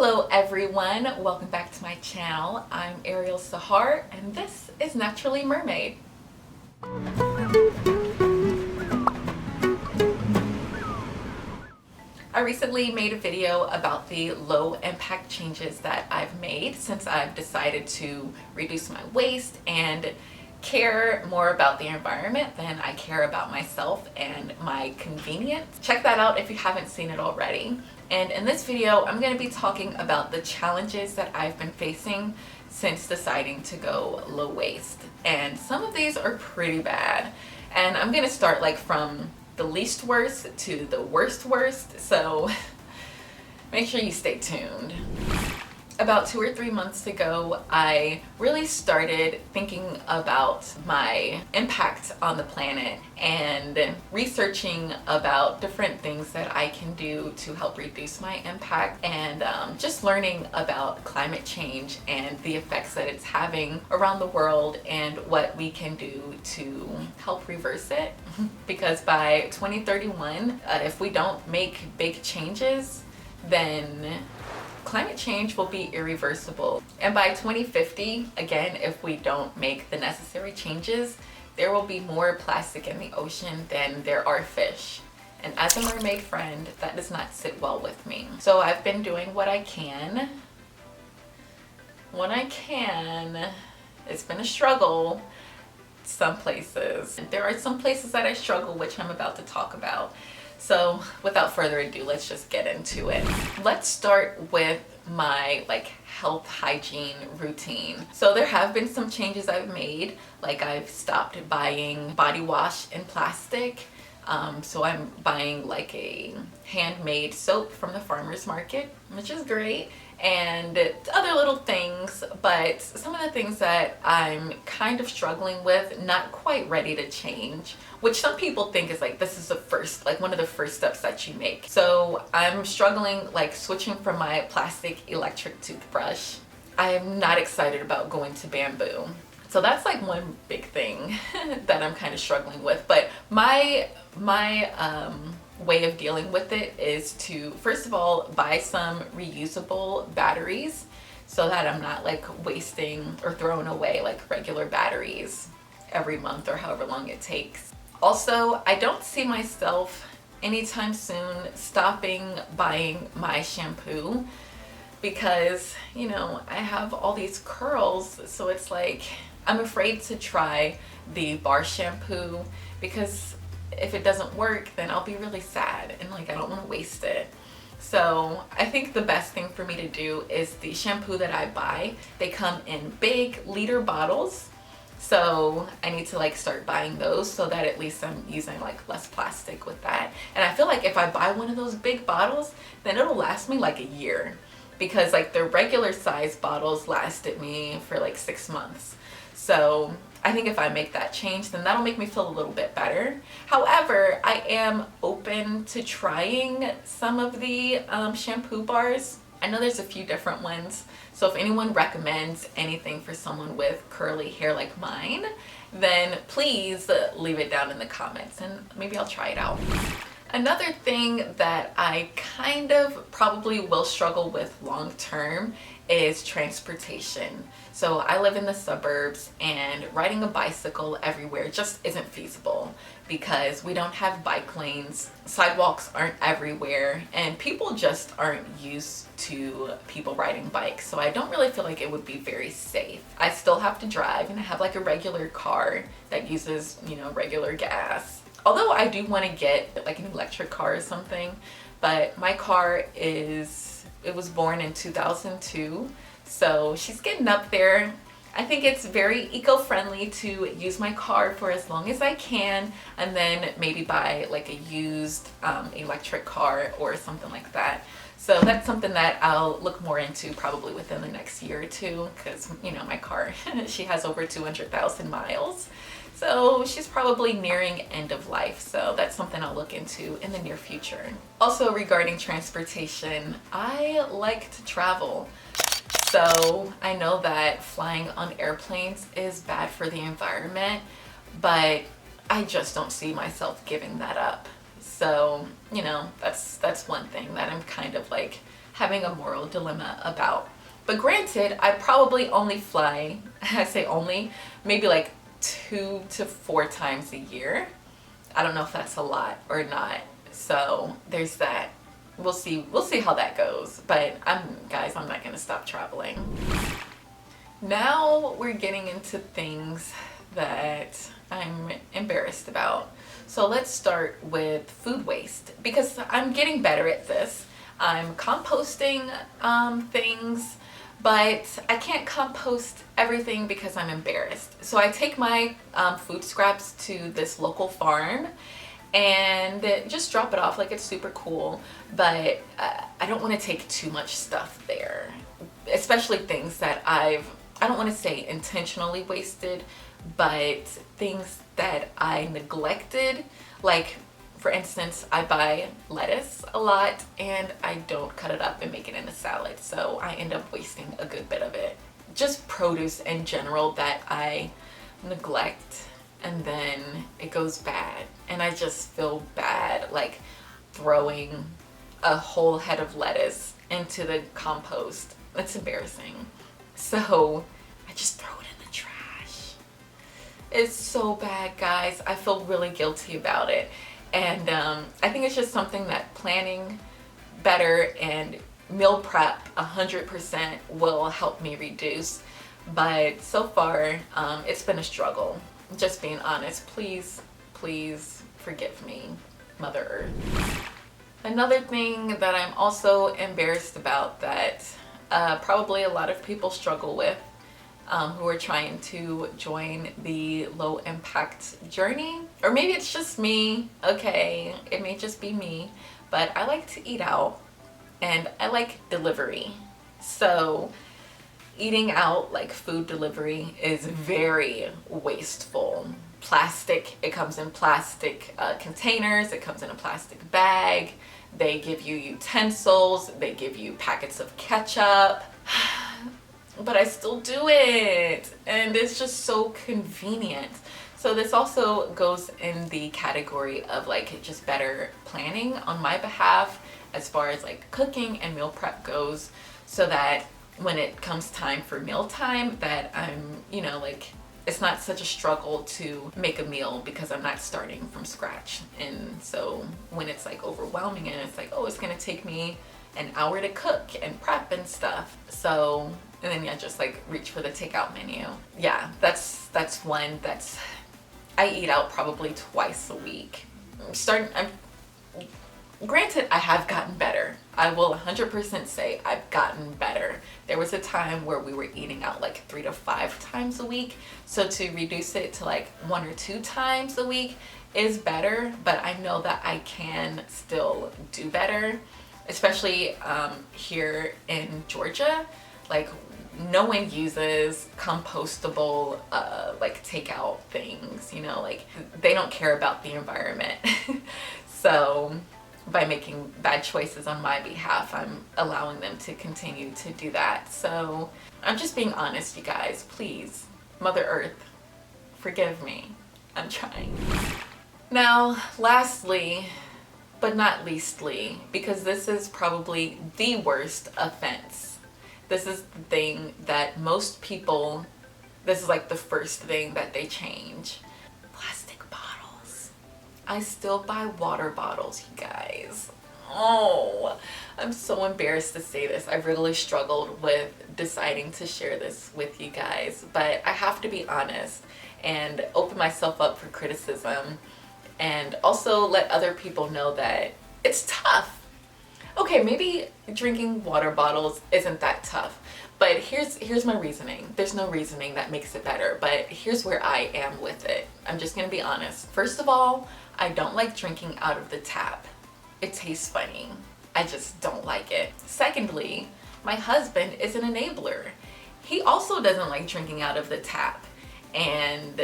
Hello everyone, welcome back to my channel. I'm Ariel Sahar and this is Naturally Mermaid. I recently made a video about the low impact changes that I've made since I've decided to reduce my waste and care more about the environment than I care about myself and my convenience. Check that out if you haven't seen it already. And in this video, I'm going to be talking about the challenges that I've been facing since deciding to go low waste. And some of these are pretty bad. And I'm going to start from the least worst to the worst, so make sure you stay tuned. About 2 or 3 months ago, I really started thinking about my impact on the planet and researching about different things that I can do to help reduce my impact, and just learning about climate change and the effects that it's having around the world and what we can do to help reverse it. Because by 2031, if we don't make big changes, then climate change will be irreversible. And by 2050, again, if we don't make the necessary changes, there will be more plastic in the ocean than there are fish. And as a mermaid friend, that does not sit well with me. So I've been doing what I can. It's been a struggle some places. There are some places that I struggle, which I'm about to talk about. So without further ado, let's just get into it. Let's start with my health hygiene routine. So there have been some changes I've made. I've stopped buying body wash in plastic. So I'm buying a handmade soap from the farmer's market, which is great, and other little things. But some of the things that I'm kind of struggling with, not quite ready to change, which some people think is this is the first, one of the first steps that you make. So I'm struggling switching from my plastic electric toothbrush. I am not excited about going to bamboo. So that's one big thing that I'm kind of struggling with. But my way of dealing with it is to, first of all, buy some reusable batteries so that I'm not wasting or throwing away regular batteries every month or however long it takes. Also, I don't see myself anytime soon stopping buying my shampoo because, I have all these curls, so it's I'm afraid to try the bar shampoo because if it doesn't work, then I'll be really sad and I don't want to waste it. So I think the best thing for me to do is the shampoo that I buy. They come in big liter bottles. So I need to start buying those so that at least I'm using less plastic with that. And I feel if I buy one of those big bottles, then it'll last me a year, because the regular size bottles lasted me for 6 months. So I think if I make that change, then that'll make me feel a little bit better. However, I am open to trying some of the shampoo bars. I know there's a few different ones. So if anyone recommends anything for someone with curly hair like mine, then please leave it down in the comments and maybe I'll try it out. Another thing that I kind of probably will struggle with long term is transportation. So I live in the suburbs and riding a bicycle everywhere just isn't feasible because we don't have bike lanes, sidewalks aren't everywhere, and people just aren't used to people riding bikes. So I don't really feel it would be very safe. I still have to drive, and I have a regular car that uses, regular gas. Although I do want to get an electric car or something, but my car it was born in 2002, so she's getting up there. I think it's very eco-friendly to use my car for as long as I can and then maybe buy a used electric car or something like that. So that's something that I'll look more into probably within the next year or two, because my car, she has over 200,000 miles. So she's probably nearing end of life. So that's something I'll look into in the near future. Also regarding transportation, I like to travel. So I know that flying on airplanes is bad for the environment, but I just don't see myself giving that up. So, that's one thing that I'm kind of having a moral dilemma about. But granted, I probably only fly, I say only, maybe like 2 to 4 times a year. I don't know if that's a lot or not. So there's that. We'll see how that goes. But guys, I'm not gonna stop traveling. Now we're getting into things that I'm embarrassed about. So let's start with food waste, because I'm getting better at this. I'm composting things, but I can't compost everything because I'm embarrassed. So I take my food scraps to this local farm and just drop it off. Like, it's super cool, but I don't want to take too much stuff there, especially things that I don't want to say intentionally wasted, but things that I neglected. Like, for instance, I buy lettuce a lot and I don't cut it up and make it into salad, so I end up wasting a good bit of it. Just produce in general that I neglect, and then it goes bad, and I just feel bad, like throwing a whole head of lettuce into the compost. That's embarrassing. So I just throw it in the trash. It's so bad, guys. I feel really guilty about it. And I think it's just something that planning better and meal prep 100% will help me reduce. But so far, it's been a struggle. Just being honest. Please, please forgive me, Mother Earth. Another thing that I'm also embarrassed about that probably a lot of people struggle with who are trying to join the low impact journey, or maybe it's just me. Okay, it may just be me, but I like to eat out and I like delivery. So eating out, like food delivery, is very wasteful. Plastic, it comes in plastic containers, it comes in a plastic bag. They give you utensils, they give you packets of ketchup. But I still do it, and it's just so convenient. So this also goes in the category of like just better planning on my behalf as far as like cooking and meal prep goes, so that when it comes time for mealtime, that I'm, you know, like, it's not such a struggle to make a meal because I'm not starting from scratch. And so when it's like overwhelming and it's like, oh, it's gonna take me an hour to cook and prep and stuff, so, and then I just like reach for the takeout menu. Yeah, that's one that's, I eat out probably twice a week. Granted, I have gotten better. I will 100% say I've gotten better. There was a time where we were eating out like 3 to 5 times a week. So to reduce it to like 1 or 2 times a week is better, but I know that I can still do better, especially here in Georgia. Like, no one uses compostable like takeout things, you know, like they don't care about the environment. So by making bad choices on my behalf, I'm allowing them to continue to do that. So I'm just being honest, you guys. Please, Mother Earth, forgive me. I'm trying. Now, lastly, but not leastly, because this is probably the worst offense. This is the thing that most people, this is like the first thing that they change. Plastic bottles. I still buy water bottles, you guys. Oh, I'm so embarrassed to say this. I've really struggled with deciding to share this with you guys, but I have to be honest and open myself up for criticism, and also let other people know that it's tough. Okay, maybe drinking water bottles isn't that tough, but here's my reasoning. There's no reasoning that makes it better, but here's where I am with it. I'm just gonna be honest. First of all, I don't like drinking out of the tap. It tastes funny. I just don't like it. Secondly, my husband is an enabler. He also doesn't like drinking out of the tap, and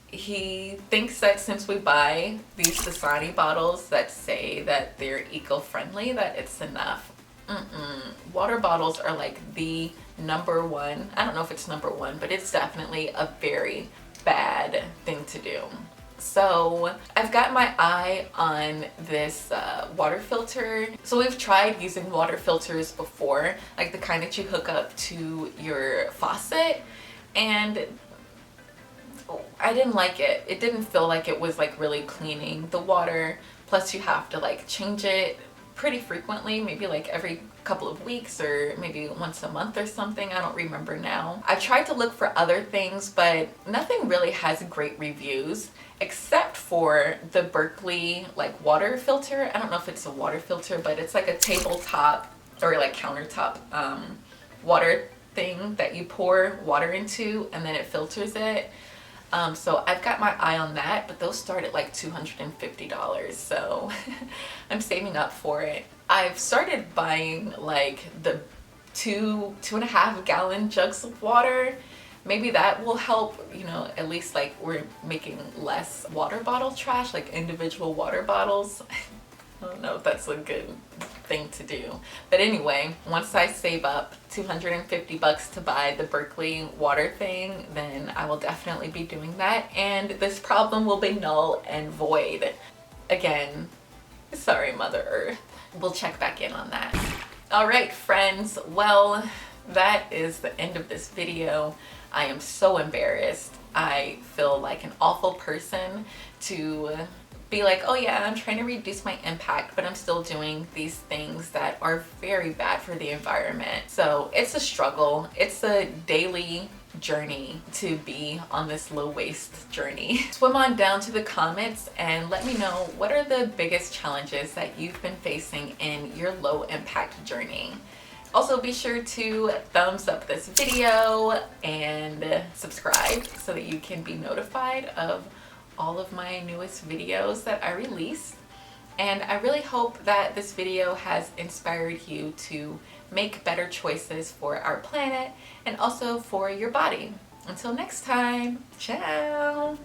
he thinks that since we buy these Dasani bottles that say that they're eco-friendly, that it's enough. Water bottles are like the number one. I don't know if it's number one, but it's definitely a very bad thing to do. So I've got my eye on this water filter. So we've tried using water filters before, like the kind that you hook up to your faucet, and I didn't like it. It didn't feel like it was like really cleaning the water. Plus you have to like change it pretty frequently, maybe like every couple of weeks or maybe once a month or something. I don't remember now. I tried to look for other things, but nothing really has great reviews except for the Berkeley like water filter. I don't know if it's a water filter, but it's like a tabletop or like countertop water thing that you pour water into and then it filters it. So I've got my eye on that, but those start at like $250, so I'm saving up for it. I've started buying like the 2.5 gallon jugs of water. Maybe that will help, you know, at least like we're making less water bottle trash, like individual water bottles. I don't know if that's a good thing to do. But anyway, once I save up $250 to buy the Berkeley water thing, then I will definitely be doing that. And this problem will be null and void. Again, sorry, Mother Earth. We'll check back in on that. All right, friends. Well, that is the end of this video. I am so embarrassed. I feel like an awful person to be like, oh yeah, I'm trying to reduce my impact, but I'm still doing these things that are very bad for the environment. So it's a struggle. It's a daily journey to be on this low waste journey. Swim on down to the comments and let me know what are the biggest challenges that you've been facing in your low impact journey. Also be sure to thumbs up this video and subscribe so that you can be notified of all of my newest videos that I release. And I really hope that this video has inspired you to make better choices for our planet and also for your body. Until next time, ciao!